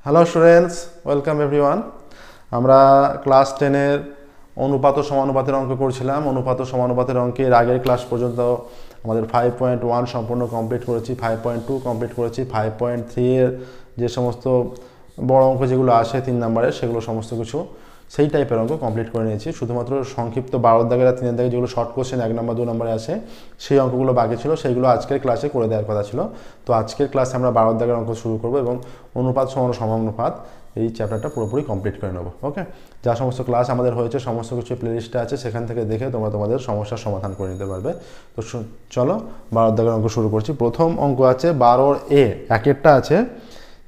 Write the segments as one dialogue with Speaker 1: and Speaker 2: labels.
Speaker 1: Hello students, welcome everyone. আমরা class 10-এর অনুপাত ও সমানুপাতের অঙ্ক করছিলাম। অনুপাত ও সমানুপাতের অঙ্কের আগের ক্লাস পর্যন্ত আমাদের 5.1 সম্পূর্ণ কমপ্লিট করেছি, 5.2 কমপ্লিট করেছি, 5.3 এর যে সমস্ত বড় অঙ্ক যেগুলো আসে 3 নম্বরের সেগুলো সমস্ত কিছু সেই টাইপের অঙ্ক কমপ্লিট করে নিয়েছি। শুধুমাত্র সংক্ষিপ্ত 12 দাগের আর 3 দাগে যেগুলো শর্ট কোশ্চেন 1 নম্বর 2 নম্বরে আসে সেই অঙ্কগুলো বাকি ছিল, সেইগুলো আজকের ক্লাসে করে দেওয়ার কথা ছিল। তো আজকের ক্লাসে আমরা 12 দাগের অঙ্ক শুরু করব এবং অনুপাত সমানুপাত এই চ্যাপ্টারটা পুরোপুরি কমপ্লিট করে নেব। ওকে, যা সমস্ত ক্লাস আমাদের হয়েছে সমস্ত কিছু প্লেলিস্টে আছে, সেখান থেকে দেখে তোমরা তোমাদের সমস্যার সমাধান করে নিতে পারবে। তো চলো 12 দাগের অঙ্ক শুরু করছি। প্রথম অঙ্ক আছে 12 এ একেরটা আছে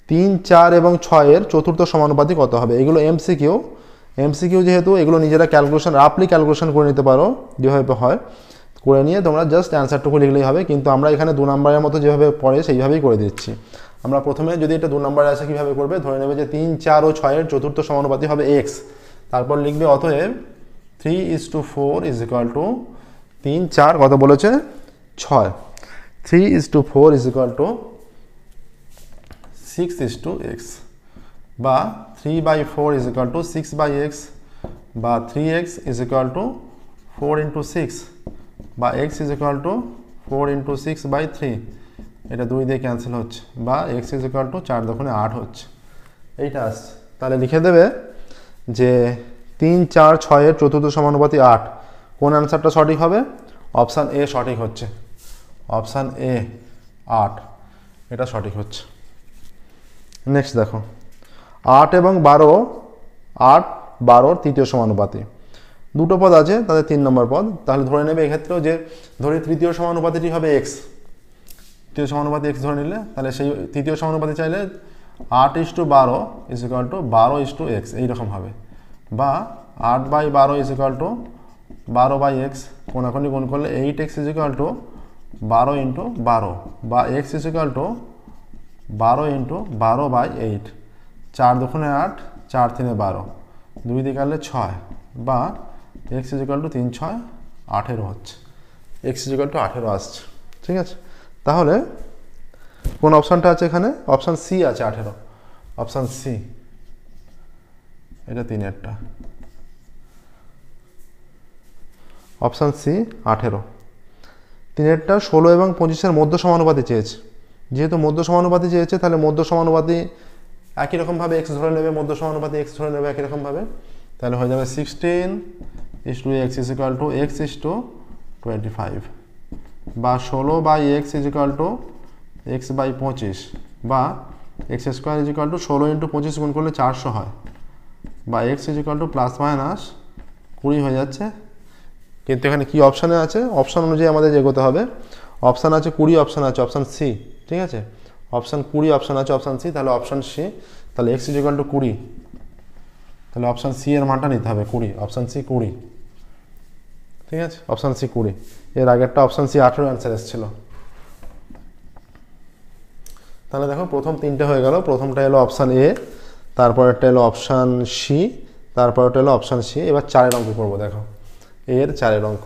Speaker 1: 3, 4 এবং 6 এর চতুর্থ সমানুপাতি কত হবে। এগুলো এমসিকিউ যেহেতু এগুলো নিজেরা ক্যালকুলেশন রাফলি ক্যালকুলেশন করে নিতে পারো, যেভাবে হয় করে নিয়ে তোমরা জাস্ট অ্যান্সারটুকু লিখলেই হবে। কিন্তু আমরা এখানে 2 নম্বরের মতো যেভাবে পড়ে সেইভাবেই করে দিচ্ছি। আমরা প্রথমে যদি এটা 2 নম্বরে আসে কীভাবে করবে, ধরে নেবে যে 3, 4 ও 6 এর চতুর্থ সমানুপাতি হবে এক্স, তারপর লিখবে অতএব 3:4 ইজ ইকুয়াল টু 3, 4 কত বলেছে 6, 3:4 ইজ ইকুয়াল টু 6:x, বা 3/4 ইজ ইকুয়াল টু 6/x, বা 3x ইজ ইকুয়াল টু 4 × 6, বা x ইজ ইকুয়াল টু 4 × 6/3, এটা 2 দিয়ে ক্যান্সেল হচ্ছে, বা x ইজ ইকুয়াল টু 4 × 8 হচ্ছে। এইটা আসছে, তাহলে লিখে দেবে যে 3, 4, 6 এর চতুর্থ সমানুপাতি 8। কোন অ্যান্সারটা সঠিক হবে? অপশান এ সঠিক হচ্ছে, অপশান এ 8 এটা সঠিক হচ্ছে। নেক্সট দেখো 8 এবং 12, 8, 12 তৃতীয় সমানুপাতি। দুটো পদ আছে, তাদের 3 নম্বর পদ। তাহলে ধরে নেবে এক্ষেত্রেও যে ধরে তৃতীয় সমানুপাতিটি হবে এক্স, তৃতীয় সমানুপাতি এক্স ধরে নিলে, তাহলে সেই তৃতীয় সমানুপাতি চাইলে 8:12 ইজ ইকুয়াল টু 12:x এইরকম হবে, বা 8/12 ইজ ইকুয়াল টু 12/x, কোনাকুনি গুণ করলে 8x ইজ ইকুয়াল টু 12 × 12, বা x ইজ ইকুয়াল টু 12 × 12/8, 4 × 8, 4 × 3 12, 2 দিয়ে কাটলে 6, বা x ইজ ইকুয়াল টু 3, 6, 18 হচ্ছে, x ইজ ইকুয়াল টু 18 আসছে। ঠিক আছে, তাহলে কোন অপশানটা আছে এখানে? অপশান সি আছে 18, অপশান সি, এটা 3-এরটা, অপশান সি 18। 3-এরটা 16 এবং 25-এর মধ্য সমানুপাতি চেয়েছে। যেহেতু মধ্য সমানুপাতি চেয়েছে, তাহলে মধ্য সমানুপাতি একই রকমভাবে এক্স ধরে নেবে, মধ্য সমানুপাতি এক্স ধরে নেবে একই রকমভাবে, তাহলে হয়ে যাবে 16:x is equal to x is to 25, বা 16/x is equal two x/25, বা x² ইজ ইকুয়াল টু 16 × 25 গুণ করলে 400 হয়, বা x ইজ ইকুয়াল টু +-20 হয়ে যাচ্ছে। কিন্তু এখানে কি অপশানে আছে? অপশান অনুযায়ী আমাদের এগোতে হবে। অপশান আছে 20, অপশান আছে অপশান সি। ঠিক আছে, অপশান 20 অপশান আছে অপশান সি, তাহলে অপশান সি, তাহলে x ইজ ইকুয়াল টু 20, তাহলে অপশান সি এর মানটা নিতে হবে 20, অপশান সি 20। ঠিক আছে, অপশান সি 20, এর আগেরটা অপশান সি 18 অ্যান্সার এসেছিল। তাহলে দেখো প্রথম 3টে হয়ে গেল। প্রথমটা এলো অপশান এ, তারপরেরটা এলো অপশান সি, তারপরেরটা এলো অপশান সি। এবার 4-এর অঙ্ক করবো। দেখো এর 4-এর অঙ্ক,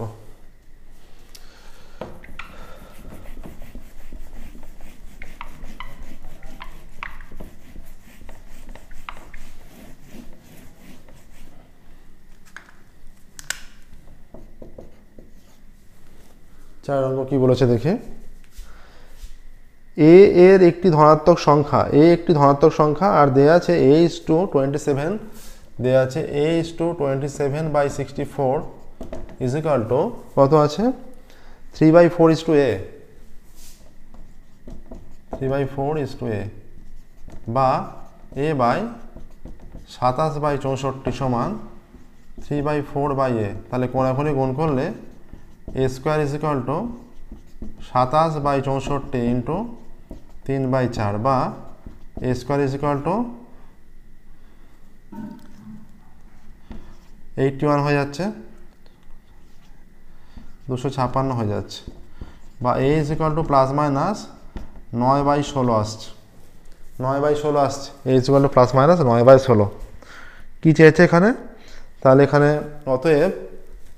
Speaker 1: কি বলেছে দেখে। এ এর একটি ধনাত্মক সংখ্যা, এ একটি ধনাত্মক সংখ্যা, আর দেয়া আছে a:27, দেয়া আছে a:27/64 ইজ ইকুয়াল টু কত আছে 3/4:a, 3/4:a, বা a/27/64 সমান 3/4/a। তাহলে কোনাকুনি গুণ করলে a² is equal two 27/64 into 3/4, বা a² ইজ ইকুয়াল টু 81 হয়ে যাচ্ছে, 256 হয়ে যাচ্ছে, বা a ইজ ইকুয়াল টু +-9/16 আসছে, 9/16 আসছে, a ইজ ইকুয়াল টু +-9/16। কী চেয়েছে এখানে? তাহলে এখানে অতএব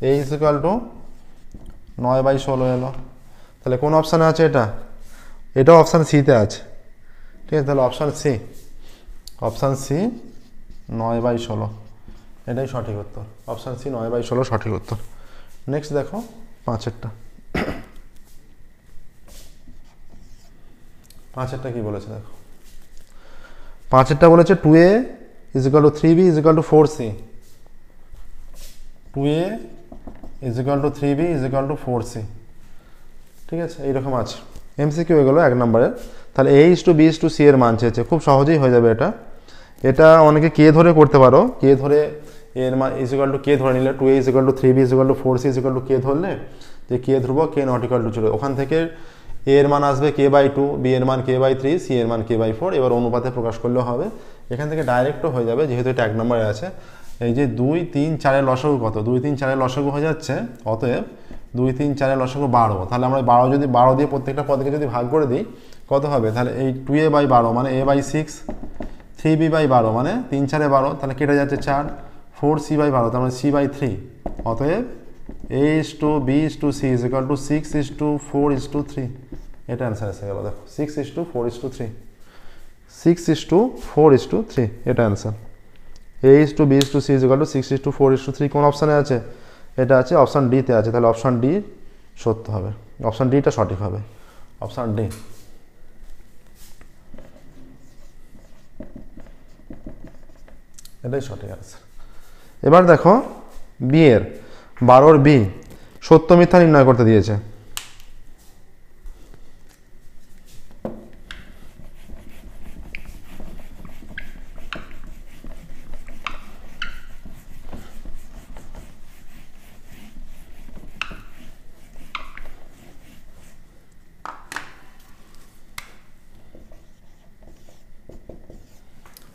Speaker 1: a ইজ ইকুয়াল টু 9/16 এলো। তাহলে কোন অপশানে আছে এটা? এটাও অপশান সিতে আছে। ঠিক আছে, তাহলে অপশান সি অপশান সি 9/16, এটাই সঠিক উত্তর। অপশান সি 9/16 সঠিক উত্তর। নেক্সট দেখো 5-এরটা। 5-এরটা কি বলেছে দেখো, 5-এরটা বলেছে 2a = 3b = 4c। 2a = 3b = 4c, ঠিক আছে, এইরকম আছে। এমসিকিউ এগুলো 1 নম্বরের। তাহলে a:b:c এর মান চেয়েছে, খুব সহজেই হয়ে যাবে এটা। এটা অনেকে কে ধরে করতে পারো, কে ধরে এর মান = কে ধরে নিলে 2a = 3b = 4c = কে ধরলে যে কে ধ্রুবক কে ≠ 0, ওখান থেকে a এর মান আসবে k/2, b এর মান k/3, c এর মান k/4, এবার অনুপাতে প্রকাশ করলেও হবে। এখান থেকে ডাইরেক্টও হয়ে যাবে, যেহেতু এটা 1 নম্বরে আছে। এই যে 2, 3, 4-এর লসাগু কত, 2, 3, 4-এর লসাগু হয়ে যাচ্ছে, অতএব 2, 3, 4-এর লসাগু 12। তাহলে আমরা 12 দিয়ে প্রত্যেকটা পদকে যদি ভাগ করে দিই কত হবে, তাহলে এই 2a/12 মানে a/6, 3b/12 মানে 3, 4-এ 12, তাহলে কেটে যাচ্ছে 4, 4c/12 তার মানে c/3। অতএব a:b:c = 6:4:3, এটা অ্যান্সার এসে গেল। দেখো 6:4:3, 6:4:3, এটা অ্যান্সার। a:b:c = 6:4:3 কোন অপশানে আছে, এটা আছে অপশান ডিতে আছে, তাহলে অপশান ডি সত্য হবে, অপশান ডিটা সঠিক হবে, অপশান ডি। এটাই সঠিক অ্যান্সার। এবার দেখো বি এর 12-র বি, সত্য মিথ্যা নির্ণয় করতে দিয়েছে।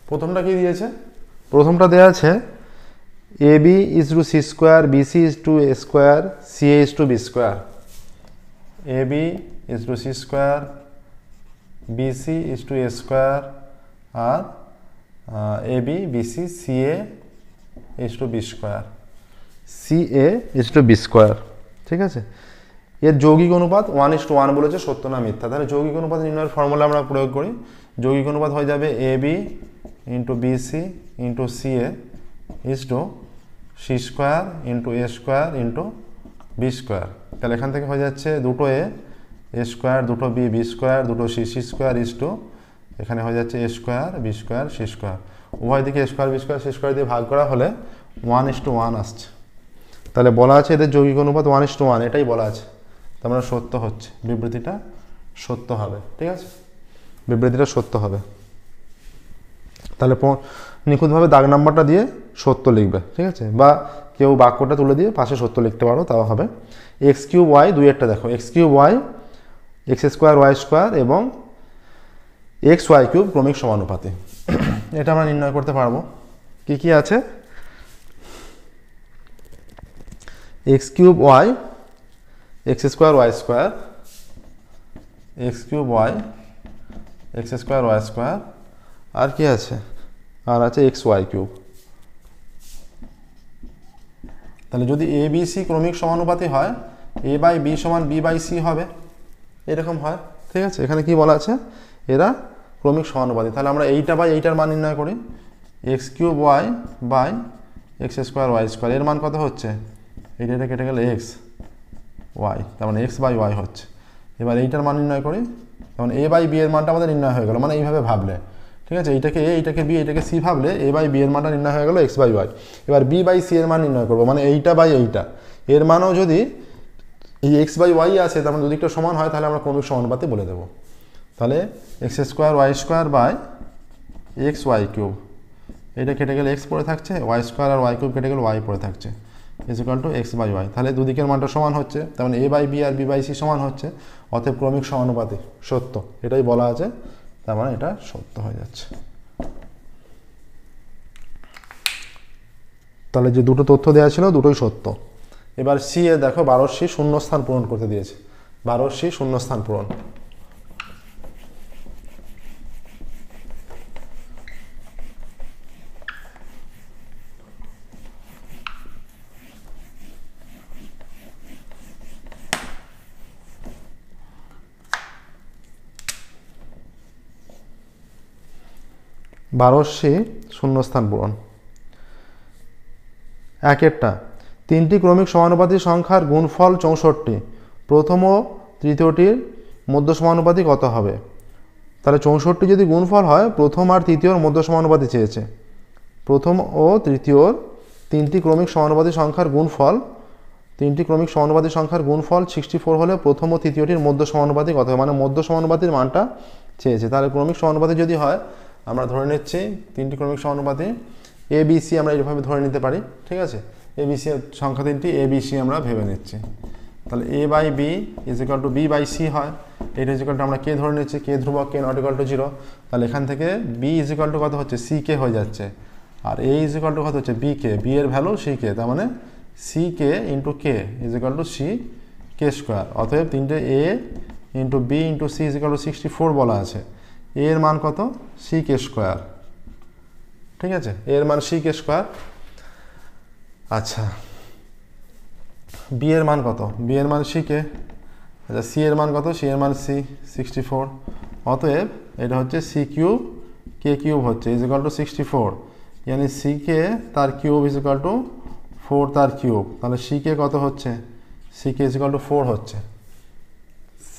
Speaker 1: প্রথমটা কি দিয়েছে, প্রথমটা দেওয়া আছে ab = c², bc = a², ca = b²। ab = c², bc = a², আর ab bc ca = b², ca = b², ঠিক আছে। এর যৌগিক অনুপাত 1:1 বলেছে, সত্য না মিথ্যা। তাহলে যৌগিক অনুপাত নির্ণয়ের ফর্মুলা আমরা প্রয়োগ করি। যৌগিক অনুপাত হয়ে যাবে ab × bc × ca = c² × a² × b²। তাহলে এখান থেকে হয়ে যাচ্ছে দুটো a, a², দুটো b, b², দুটো c, c², এখানে হয়ে যাচ্ছে a², b², c²। উভয় দিকে a², b², c² দিয়ে ভাগ করা হলে 1:1 আসছে। তাহলে বলা আছে এদের যৌগিক অনুপাত 1:1, এটাই বলা আছে, তার মানে সত্য হচ্ছে, বিবৃতিটা সত্য হবে, ঠিক আছে, বিবৃতিটা সত্য হবে। তাহলে নিখুঁতভাবে দাগ নাম্বারটা দিয়ে সত্য লিখবে, ঠিক আছে, বা কেউ বাক্যটা তুলে দিয়ে পাশে সত্য লিখতে পারো, তাও হবে। x³ y, 2-এরটা দেখো x³ y, x² y² এবং xy³ ক্রমিক সমানুপাতি। এটা আমরা নির্ণয় করতে পারবো। কি কি আছে, x³ y, x² y², x³ y, x² y², আর কি আছে, আর আছে xy³। তাহলে যদি a b c ক্রমিক সমানুপাতি হয়, a/b = b/c হবে, এরকম হয়, ঠিক আছে। এখানে কি বলা আছে, এরা ক্রমিক সমানুপাতি। তাহলে আমরা এইটা বাই এইটার মান নির্ণয় করি, x³ y by x² y², এর মান কত হচ্ছে, এইটা কেটে গেলে x y, তার মানে x/y হচ্ছে। এবার এইটার মান নির্ণয় করি, তখন a/b এর মানটা আমাদের নির্ণয় হয়ে গেল, মানে এইভাবে ভাবলে, ঠিক আছে, এইটাকে a, এইটাকে b, এইটাকে c ভাবলে a/b এর মানটা নির্ণয় হয়ে গেল x/y। এবার b/c এর মান নির্ণয় করবো, মানে এইটা বাই এইটা, এর মানও যদি এই x/y আছে, তার মানে দুদিকটা সমান হয়, তাহলে আমরা ক্রমিক সমানুপাতি বলে দেবো। তাহলে x² y² বাই xy³, এটা কেটে গেলে x পড়ে থাকছে, y² আর y³ কেটে গেলে y পড়ে থাকছে, = x/y। তাহলে দুদিকের মানটা সমান হচ্ছে, তার মানে a/b আর b/c সমান হচ্ছে, অতএব ক্রমিক সমানুপাতি সত্য, এটাই বলা আছে, তার মানে এটা সত্য হয়ে যাচ্ছে। তাহলে যে দুটো তথ্য দেওয়া ছিল দুটোই সত্য। এবার সি এ দেখো 12-র সি শূন্যস্থান পূরণ করতে দিয়েছে, 12-র সি শূন্যস্থান পূরণ। 12C শূন্যস্থান পূরণ। একেরটা, তিনটি ক্রমিক সমানুপাতিক সংখ্যার গুণফল 64, প্রথম ও তৃতীয়টির মধ্য সমানুপাতি কত হবে? তাহলে 64 যদি গুণফল হয়, প্রথম আর তৃতীয়র মধ্য সমানুপাতি চেয়েছে। প্রথম ও তৃতীয়র তিনটি ক্রমিক সমানুপাতিক সংখ্যার গুণফল, তিনটি ক্রমিক সমানুপাতিক সংখ্যার গুণফল 64 হলে প্রথম ও তৃতীয়টির মধ্য সমানুপাতি কত হবে, মানে মধ্য সমানুপাতির মানটা চেয়েছে। তাহলে ক্রমিক সমানুপাতি যদি হয়, আমরা ধরে নিচ্ছি তিনটি ক্রমিক সমানুপাতি এ বি সি আমরা এইভাবে ধরে নিতে পারি, ঠিক আছে। এ বি সি সংখ্যা তিনটি এ বি সি আমরা ভেবে নিচ্ছি। তাহলে A by B is equal to B by C হয়। এটা ইজ ইকাল টু আমরা কে ধরে নিচ্ছি, কে ধ্রুবক, কে নট ইকাল টু 0। তাহলে এখান থেকে বি ইজ ইকাল টু কত হচ্ছে, সি কে হয়ে যাচ্ছে, আর এ ইজ ইকাল টু কত হচ্ছে, বি কে, বি এর ভ্যালু সি কে, তার মানে C K into K is equal to C K square. অতএব তিনটে A into B into C is equal to 64 বলা আছে। এ এর মান কত, সি কে স্কোয়ার, ঠিক আছে, এর মান সি কে স্কোয়ার। আচ্ছা, বি এর মান কত, বি এর মান সি কে। আচ্ছা, সি এর মান কত, সি এর মান সি 64। অতএব এটা হচ্ছে সি কিউব কে কিউব হচ্ছে ইজ ইকাল টু 64, यानी সি কে তার কিউব ইজ ইকাল টু 4 তার কিউব। তাহলে সি কে কত হচ্ছে, সি কে ইজ ইকাল টু 4 হচ্ছে,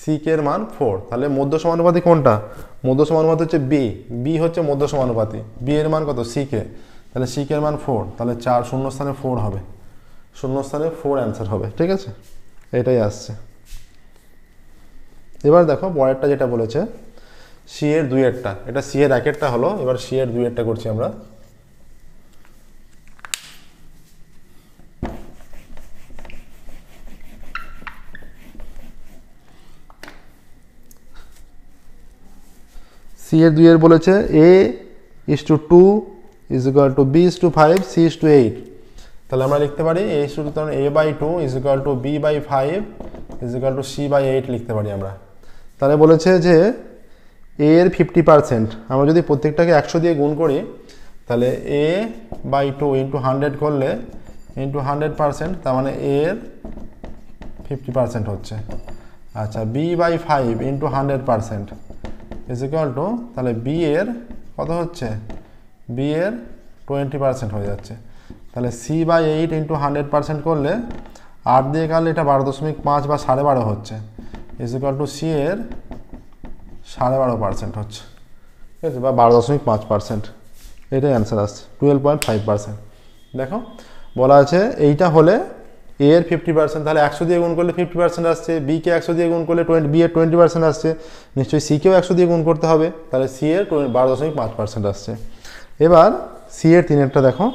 Speaker 1: সি কে এর মান 4। তাহলে মধ্য সমানুপাতি কোনটা, মধ্য সমানুপাতি হচ্ছে বি, বি হচ্ছে মধ্য সমানুপাতি, বি এর মান কত, সি কে। তাহলে সি কে এর মান 4, তাহলে 4 শূন্যস্থানে 4 হবে, শূন্যস্থানে 4 অ্যান্সার হবে, ঠিক আছে, এটাই আসছে। এবার দেখো পরেরটা যেটা বলেছে সি এর 2-এরটা, এটা সি এর 1-এরটা হলো, এবার সি এর 2-এরটা করছি আমরা। সি এর 2-এর বলেছে A is to 2 is equal to B is to 5 C is to 8। তাহলে আমরা লিখতে পারি A is to A by 2 is equal to B by 5 is equal to C by 8 লিখতে পারি আমরা। তাহলে বলেছে যে এ এর 50%, আমরা যদি প্রত্যেকটাকে 100 দিয়ে গুণ করি, তাহলে এ বাই 2 ইন্টু 100 করলে ইন্টু 100%, তার মানে এর 50% হচ্ছে। আচ্ছা, B by 5 into 100% is equal to, তাহলে বি এর কত হচ্ছে, বি এর 20% হয়ে যাচ্ছে। তাহলে সি বাই 8 ইন্টু 100% করলে 8 দিয়ে গেলে এটা 12.5 বা 12.5 হচ্ছে, ইজ ইকুয়াল টু সি এর 12.5% হচ্ছে, ঠিক আছে, বা 12.5%, এটাই অ্যান্সার আসছে 12.5%। দেখো বলা আছে এইটা হলে এ এর 50%, তাহলে 100 দিয়ে গুণ করলে 50% আসছে, বি কে 100 দিয়ে গুণ করলে বি এর 20% আসছে, নিশ্চয়ই সি কেও 100 দিয়ে গুণ করতে হবে, তাহলে সি এর 12.5% আসছে। এবার সি এর 3-এরটা দেখো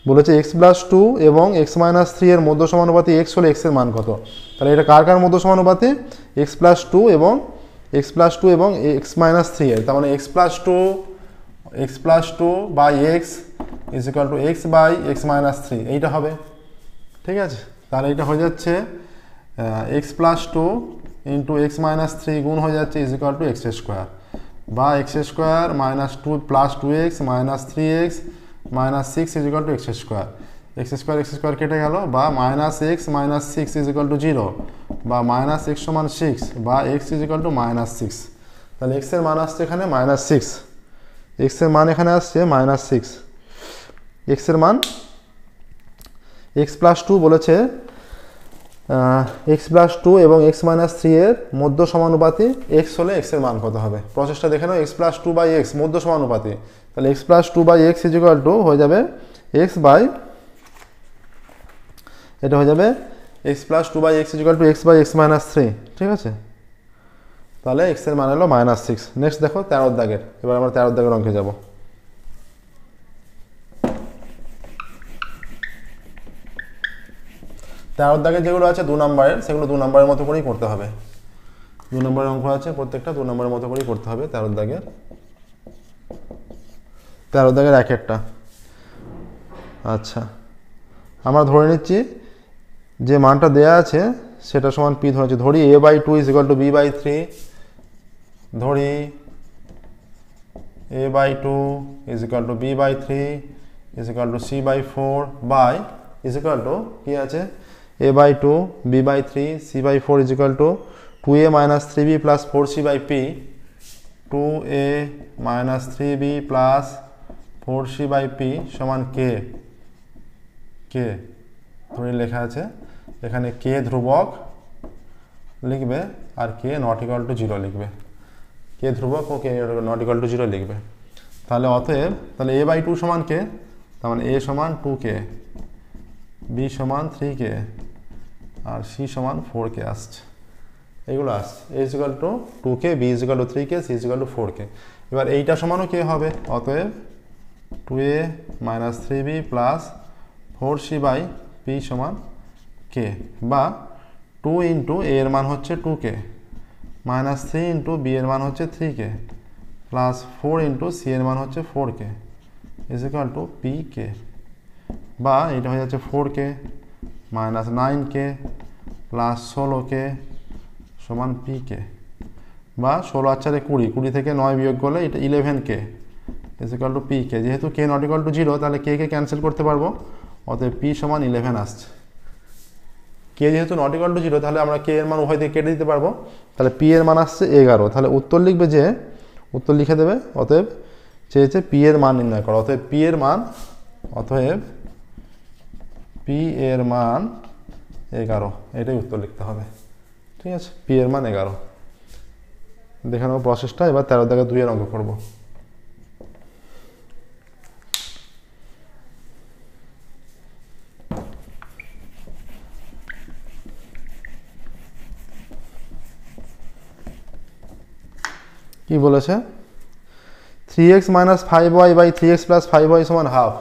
Speaker 1: বলেছে এক্স প্লাস 2 এবং এক্স মাইনাস 3 এর মধ্য সমানুপাতি এক্স হলে এক্স এর মান কত। তাহলে এটা কার কার মধ্য সমানুপাতি, এক্স প্লাস 2 এবং এক্স মাইনাস 3 এর, তার মানে x plus 2 by x is equal to x by x minus 3, এইটা হবে, ঠিক আছে। তাহলে এটা হয়ে যাচ্ছে x plus 2 into x minus 3 গুণ হয়ে যাচ্ছে is equal to x square, বা x square minus 2 plus 2x minus 3x minus 6 is equal to x square কেটে গেল, বা minus x minus 6 is equal to 0, বা মাইনাস এক্স সমান 6, বা x is equal two minus 6। তাহলে x এর মান আসছে এখানে মাইনাস 6, এক্স এর মান এখানে আসছে মাইনাস 6, এক্স এর মান এক্স প্লাস 2 বলেছে এক্স প্লাস 2 এবং এক্স মাইনাস 3 এর মধ্য সমানুপাতি এক্স হলে এক্স এর মান কত হবে। প্রসেসটা দেখে নাও, এক্স প্লাস 2 বাই এক্স মধ্য সমানুপাতি, তাহলে x plus 2 by x is equal to হয়ে যাবে এক্স বাই, এটা হয়ে যাবে x plus 2 by x is equal to x by x minus 3, ঠিক আছে। তাহলে এক্স এর মান হলো মাইনাস 6। নেক্সট দেখো 13 দাগের, এবার আমরা 13 দাগের অঙ্কে যাব। 13 দাগের যেগুলো আছে 2 নম্বরের, সেগুলো 2 নম্বরের মতো করেই করতে হবে। 2 নম্বরের অঙ্ক আছে, প্রত্যেকটা 2 নম্বরের মতো করেই করতে হবে। 13 দাগের 1-এরটা। আচ্ছা, আমরা ধরে নিচ্ছি যে মানটা দেয়া আছে সেটা সমান পি ধরেছি। ধরি A by 2 is equal to B by 3, ধরি A by 2 is equal to B by 3 is equal to C by 4 by is equal to কি আছে a by 2 b by 3 c by 4 is equal to 2a minus 3b plus 4c by p, 2a minus 3b plus 4c/p সমান k ধরে লেখা আছে, এখানে k ধ্রুবক লিখবে আর k not equal to 0 লিখবে, k ধ্রুবক ও k নট ইকুয়াল টু 0 লিখবে। তাহলে অতএব তাহলে a/2 সমান k, তার মানে a সমান 2k, b সমান 3k আর c সমান 4k আসছে, এইগুলো আসছে। a is equal to 2k, b is equal to 3k, c is equal to 4k। এবার এইটা সমানও k হবে, অতএব 2a minus 3b plus 4c/p সমান k, বা 2 ইন্টু a এর মান হচ্ছে 2k মাইনাস 3 ইন্টু b এর মান হচ্ছে 3k প্লাস 4 ইন্টু c এর মান হচ্ছে 4k is equal two pk, বা এটা হয়ে যাচ্ছে 4k minus 9k plus 16k সমান pk, বা 16 আর 4 20, 20 থেকে 9 বিয়োগ করলে এটা 11k is equal two pk। যেহেতু k নট ইকুয়াল টু 0 তাহলে k কে ক্যান্সেল করতে পারবো, অতএব p সমান 11 আসছে। k যেহেতু নট ইকুয়াল টু 0 তাহলে আমরা k এর মান উভয় দিকে কেটে দিতে পারবো, তাহলে p এর মান আসছে 11। তাহলে উত্তর লিখবে যে, উত্তর লিখে দেবে অতএব চেয়েছে p এর মান নির্ণয় করো, অতএব p এর মান 11, এটাই উত্তর লিখতে হবে। ঠিক আছে, p এর মান 11। দেখে নেবো প্রসেসটা। এবার 13 দাগে 2 এর অঙ্ক করবো। কি বলেছে, 3x minus 5y by 3x plus 5y সমান half.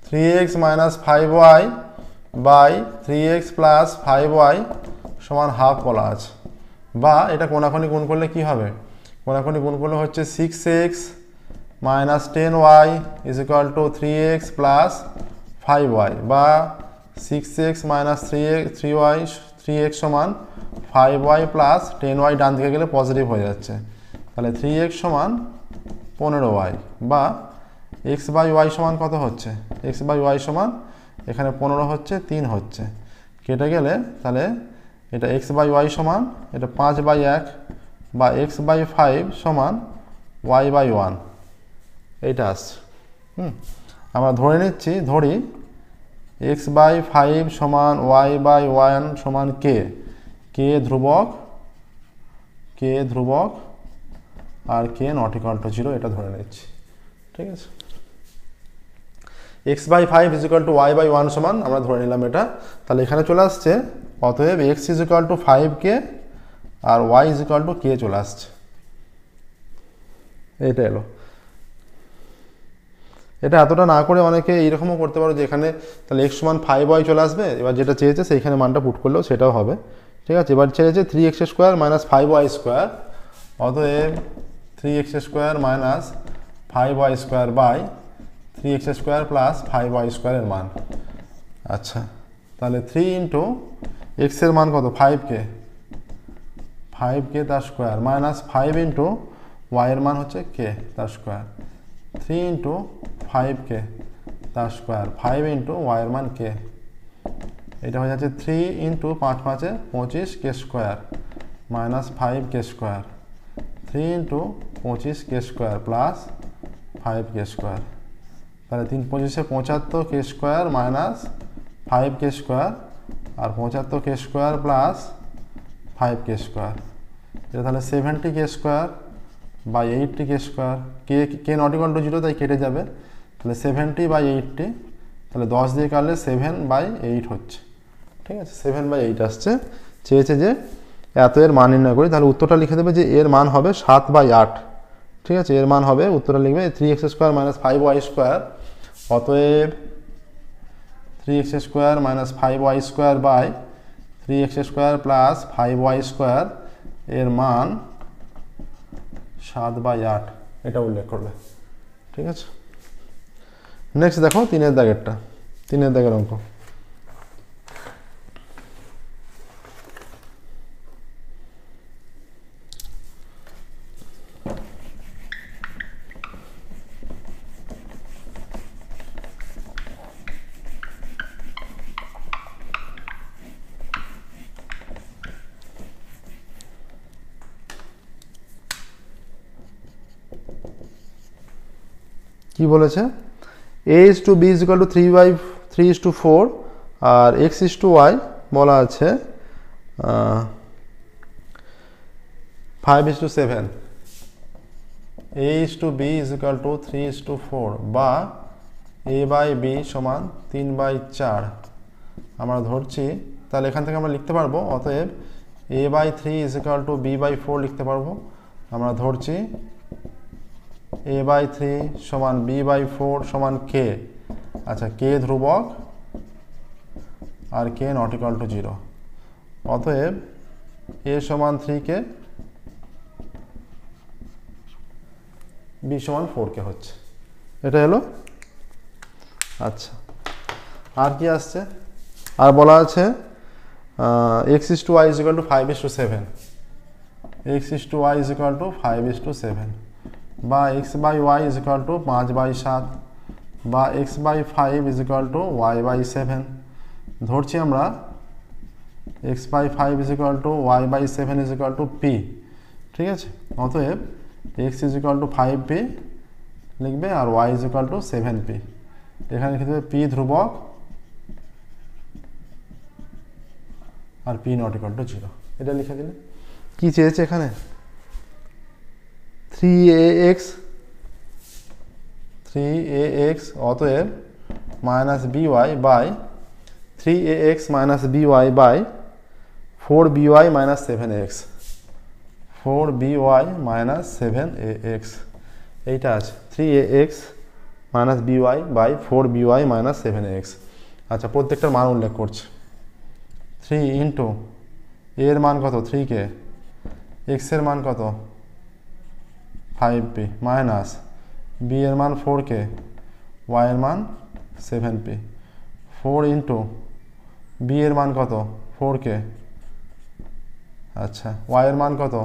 Speaker 1: 3x minus 5y by 3x plus 5y সমান হাফ বলা আছে, বা এটা কোনাকুনি গুণ করলে কি হবে, কোনাকুনি গুণ করলে হচ্ছে 6x minus 10y is equal to 3x plus 5y, বা 6x minus 3x সমান 5y প্লাস 10y ডান দিকে গেলে পজিটিভ হয়ে যাচ্ছে, তাহলে 3x সমান 15y, বা x/y সমান কত হচ্ছে, x/y সমান এখানে 15 হচ্ছে 3 হচ্ছে, কেটে গেলে তাহলে এটা x/y সমান এটা 5/1, বা x/5 সমান y/1 এইটা আসছে। আমরা ধরে নিচ্ছি, ধরি x/5 সমান y/1 সমান k ধ্রুবক আর k নট ইকুয়াল টু 0 এটা ধরে নিচ্ছি। ঠিক আছে, x/5 is equal two y/1 সমান আমরা ধরে নিলাম এটা, তাহলে এখানে চলে আসছে অতএব x is equal to 5k আর y is equal to k চলে আসছে, এটা এলো। এটা এতটা না করে অনেকে এইরকমও করতে পারো যে এখানে তাহলে x সমান 5y চলে আসবে, এবার যেটা চেয়েছে সেইখানে মানটা পুট করলেও সেটাও হবে। ঠিক আছে, এবার চেয়েছে 3x square minus 5y square, অতএব 3x square minus 5y square by 3x square plus 5y স্কোয়ারের মান। আচ্ছা, তাহলে 3 ইন্টু x এর মান কত, 5k তার স্কোয়ার মাইনাস 5 ইন্টু y এর মান হচ্ছে k তার স্কোয়ার, 3 ইন্টু 5k তার স্কোয়ার 5 ইন্টু y এর মান k, এটা হয়ে যাচ্ছে 3 into 5 5 25k square minus 5k square, 3 into 25k square plus 5k square, তাহলে 3 25 75k square minus 5k square আর 75k square plus 5k square, এটা তাহলে 70k square by 80k square, k not equal to 0 তাই কেটে যাবে, তাহলে 70/80, তাহলে 10 দিয়ে কাটলে 7/8 হচ্ছে। ঠিক আছে, 7/8 আসছে। চেয়েছে যে এত এর মান নির্ণয় করি, তাহলে উত্তরটা লিখে দেবে যে এর মান হবে 7/8। ঠিক আছে, এর মান হবে, উত্তরটা লিখবে 3x square minus 5y square, অতএব 3x square minus 5y square by 3x square plus 5y square এর মান 7/8 এটা উল্লেখ করবে। ঠিক আছে, নেক্সট দেখো 3 দাগের অঙ্ক। কি বলেছে a is to b is equal to 3 is to 4 R x is to y বলা আছে 5 is to 7, a is to b is equal to 3 is to 4 বা a by b সমান 3/4 আমরা ধরছি, তাহলে এখান থেকে আমরা লিখতে পারবো অতএব a by 3 is equal to b by 4 লিখতে পারবো। আমরা ধরছি a by 3 সমান b by 4 সমান k, আচ্ছা k ধ্রুবক আর k not equal to 0, অতএব a সমান 3k b সমান 4k হচ্ছে, এটা হলো। আচ্ছা আর কি আসছে, আর বলা আছে x is to y is equal to 5 is to 7, x is to y is equal to 5 is to 7 বা x by y is equal to 5/7 বা x by 5 is equal to y by 7। ধরছি আমরা x by 5 is equal to y by 7 is equal to p, ঠিক আছে। অতএব x is equal to 5p লিখবে আর y is equal to 7p, এখানে লিখে দেবে p ধ্রুবক আর p not equal to 0, এটা লিখে দিলে। কি চেয়েছে এখানে 3ax অতএব minus by by 3ax minus by by 4by minus 7ax, 4by minus 7ax, এইটা আছে 3ax minus by by 4by minus 7ax। আচ্ছা প্রত্যেকটার মান উল্লেখ করছে, 3 ইন্টু a এর মান কত 3k, x এর মান কত 5p মাইনাস b এর মান 4k, y এর মান 7p, 4 ইন্টু b এর মান কত 4k, আচ্ছা y এর মান কত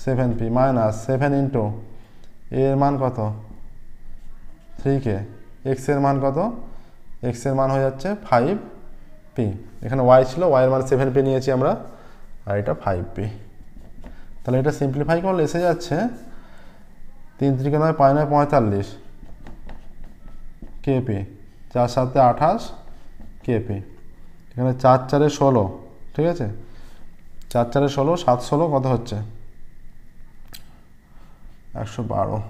Speaker 1: 7p মাইনাস 7 ইন্টু a এর মান কত 3k, x এর মান কত, x এর মান হয়ে যাচ্ছে 5p, এখানে y ছিল y এর মান 7p নিয়েছি আমরা আর এটা 5p। তাহলে এটা সিম্পলিফাই করলে এসে যাচ্ছে 3 × 9 = 45 kp, 4 × 7 = 28 kp, এখানে 4 × 4 = 16, ঠিক আছে 4 × 4 = 16, 7 16 কত হচ্ছে 112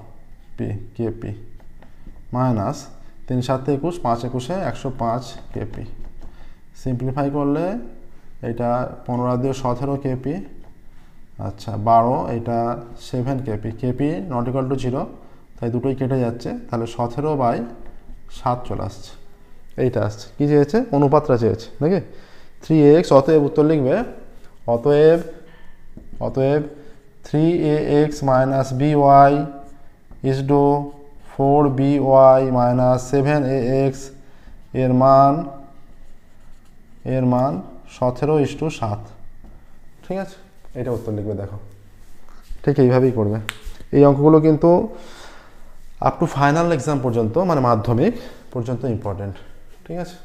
Speaker 1: p kp minus 3 × 7 = 21, 5 × 21 = 105 kp, simplify করলে এটা 15 দিয়ে 17 kp, আচ্ছা 12 এটা 7 kp, kp not equal to 0 তাই দুটোই কেটে যাচ্ছে, তাহলে 17/7 চলে আসছে, এইটা আসছে। কি চেয়েছে অনুপাতটা চেয়েছে নাকি 3ax, অতএব উত্তর লিখবে অতএব 3ax minus by is to 4by minus 7ax এর মান 17/7, ঠিক আছে এটা উত্তর লিখবে। দেখো ঠিক এইভাবেই করবে, এই অঙ্কগুলো কিন্তু আপ টু ফাইনাল এক্সাম পর্যন্ত মানে মাধ্যমিক পর্যন্ত ইম্পর্টেন্ট, ঠিক আছে।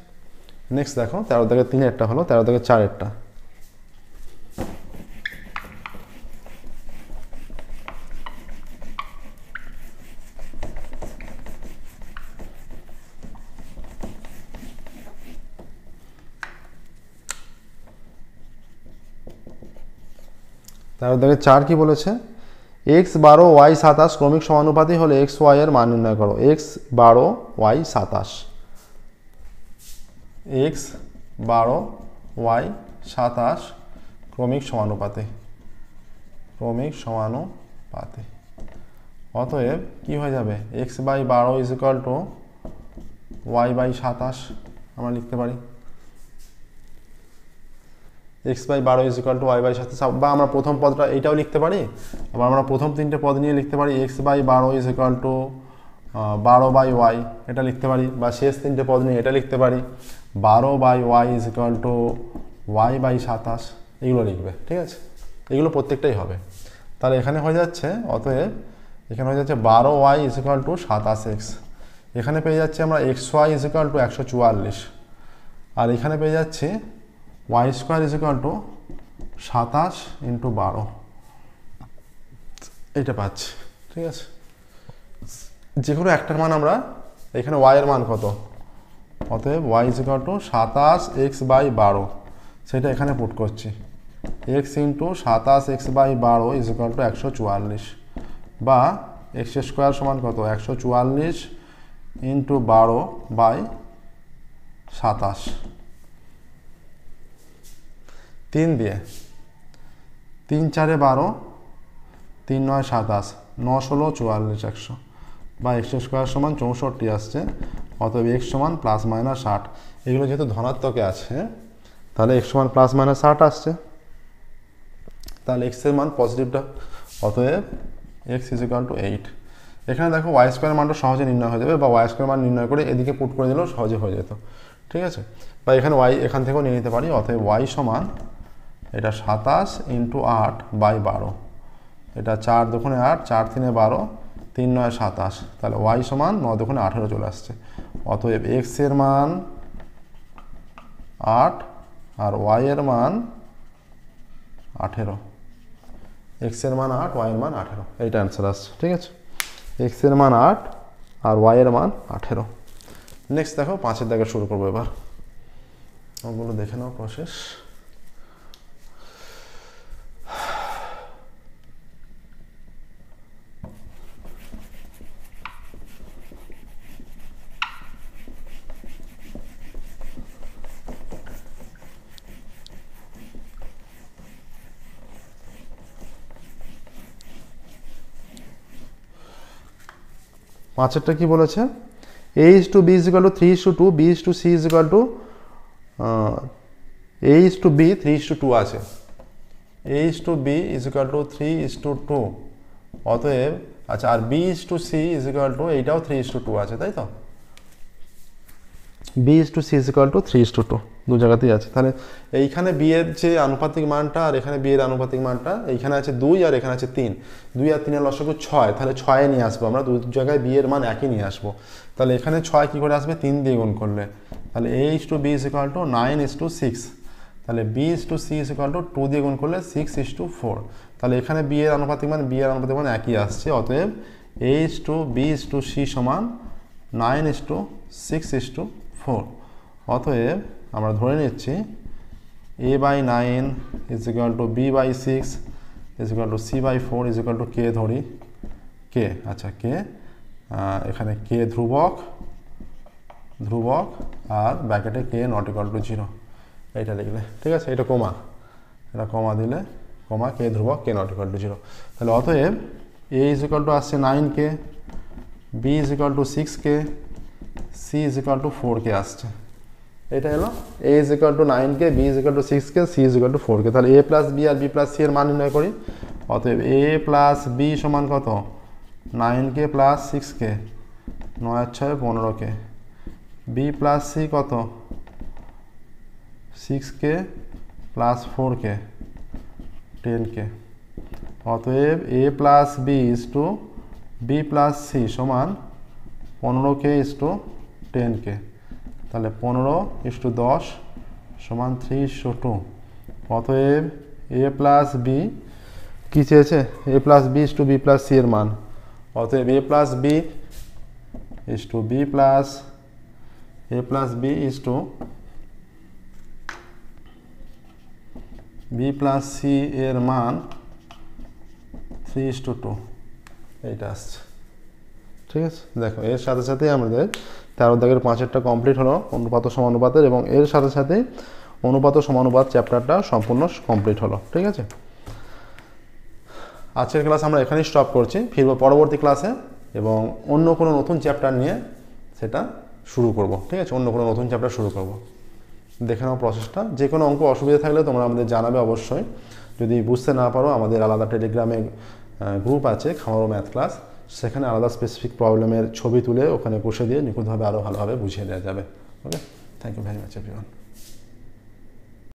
Speaker 1: নেক্সট দেখো 13-3 হলো 13-4 4 কি বলেছে x 12 y 27 ক্রমিক সমানুপাতি হলে x y এর মান নির্ণয় করো, x 12 y 27, x 12 y 27 ক্রমিক সমানুপাতি, অতএব কি হয়ে যাবে x by 12 is equal to y by 27, আমরা লিখতে পারি x by 12 is equal to y by 27, বা আমরা প্রথম পদটা এইটাও লিখতে পারি, আবার আমরা প্রথম 3টে পদ নিয়ে লিখতে পারি x by 12 is equal to 12 by y, এটা লিখতে পারি, বা শেষ 3টে পদ নিয়ে এটা লিখতে পারি 12 by y is equal to y by 27, এগুলো লিখবে, ঠিক আছে এগুলো প্রত্যেকটাই হবে। তাহলে এখানে হয়ে যাচ্ছে অতএব এখানে হয়ে যাচ্ছে 12y is equal two 27x, এখানে পেয়ে যাচ্ছি আমরা xy ইজ ইকুয়াল টু 144, আর এখানে পেয়ে যাচ্ছি y square is equal two 27 × 12, এটা পাচ্ছি, ঠিক আছে। যে কোনো একটার মান আমরা এখানে ওয়াই এর মান কত, অতএব Y is equal two 27x/12, সেটা এখানে পুট করছি। X into 27x/12 is equal two 144, বা এক্স স্কোয়ার সমান কত, 144 ইন্টু 12/27, 3 দিয়ে 3 4 12, 3 9 27, 9 16 44 100, বা এক্স স্কোয়ার সমান 64 আসছে। অতএব এক্স সমান প্লাস মাইনাস 60। এগুলো যেহেতু ধনাত্মকে আছে তাহলে এক্স সমান প্লাস মাইনাস 60 আসছে, তাহলে এক্স এর মান পজিটিভটা, অতএব এক্স ইজ ইকুয়াল টু 8। এখানে দেখো ওয়াই স্কোয়ার মানটা সহজে নির্ণয় হয়ে যাবে, বা ওয়াই স্কোয়ার মান নির্ণয় করে এদিকে পুট করে দিলেও সহজে হয়ে যেত, ঠিক আছে। বা এখানে ওয়াই এখান থেকেও নিয়ে নিতে পারি, অতএব ওয়াই সমান এটা 27 ইন্টু 8/12, এটা 4 দুগুণে 8, 4 3 12, 3 9 27, তাহলে ওয়াই সমান 9 দুগুণে 18 চলে আসছে। অতএব এক্স এর মান 8 আর ওয়াই এর মান 18, এক্স এর মান 8, ওয়াই এর মান 18, এইটা অ্যান্সার আসছে, ঠিক আছে। এক্স এর মান 8 আর ওয়াই এর মান 18। নেক্সট দেখো 5 দাগে শুরু করবো এবার, ওগুলো দেখে নাও প্রসেস। পাঁচেরটা কি বলেছে, a is to b is equal to 3 is to 2, b is to c is equal to a is to b 3 is to 2 আছে, a is to b is equal to 3 is to 2, অতএব আচ্ছা আর b is to c is equal to এইটাও 3 is to 2 আছে, তাই তো, b is to c is equal to 3 is to 2 দু জায়গাতেই আছে। তাহলে এইখানে b এর যে আনুপাতিক মানটা আর এখানে b এর আনুপাতিক মানটা, এইখানে আছে 2 আর এখানে আছে 3, 2 আর 3 এর লসাগু 6, তাহলে 6 নিয়ে আসবো আমরা, দু জায়গায় b এর মান একই নিয়ে আসবো। তাহলে এখানে 6 কি করে আসবে, 3 দিয়ে গুণ করলে, তাহলে a is to b is equal to 9 is to 6, তাহলে b is to c is equal to 2 দিয়ে গুণ করলে 6 is to 4, তাহলে এখানে b এর আনুপাতিক মান একই আসছে। অতএব a is to b is to c সমান 9 is to 6 is to 4, অতএব আমরা ধরে নিচ্ছি a/9 is equal to b/6 is equal to c/4 is equal to k, ধরি k, আচ্ছা k, এখানে k ধ্রুবক আর ব্র্যাকেটে k not equal to 0, এইটা লিখলে, ঠিক আছে। এটা কমা দিলে কমা k ধ্রুবক k not equal to 0, তাহলে অতএব a is equal to আসছে 9k, b is equal to 6k, c is equal to 4k আসছে। এটা হলো a is equal to 9k, b is equal to 6k, c is equal to 4k। তাহলে a plus b আর b plus c এর মান নির্ণয় করি। অতএব a প্লাস b সমান কত, 9k প্লাস 6k, 9 আর 6 15k, b প্লাস c কত, 6k প্লাস 4k, 10k। অতএব a plus b is to b plus c সমান 15k ইজ টু 10k, তাহলে 15 ইজ টু 10 সমান 3 ইজ টু 2। অতএব a প্লাস b কি চেয়েছে, a plus b is to b plus c এর মান, অতএব a plus b is to b plus is to b plus c এর মান 3:2, এইটা আসছে, ঠিক আছে। দেখো এর সাথে সাথে আমাদের 13 দাগের 5-এরটা কমপ্লিট হলো অনুপাত ও সমানুপাতের, এবং এর সাথে সাথে অনুপাত ও সমানুপাত চ্যাপ্টারটা সম্পূর্ণ কমপ্লিট হলো, ঠিক আছে। আজকের ক্লাস আমরা এখানেই স্টপ করছি, ফিরবো পরবর্তী ক্লাসে এবং অন্য কোনো নতুন চ্যাপ্টার নিয়ে সেটা শুরু করব, ঠিক আছে। অন্য কোনো নতুন চ্যাপ্টার শুরু করব। দেখে নাও প্রসেসটা। যে কোনো অঙ্ক অসুবিধা থাকলে তোমরা আমাদের জানাবে অবশ্যই। যদি বুঝতে না পারো আমাদের আলাদা টেলিগ্রামে গ্রুপ আছে খামারো ম্যাথ ক্লাস, সেখানে আলাদা স্পেসিফিক প্রবলেমের ছবি তুলে ওখানে বসে দিয়ে নিখুঁতভাবে আরও ভালোভাবে বুঝিয়ে দেওয়া যাবে। Okay, thank you very much everyone.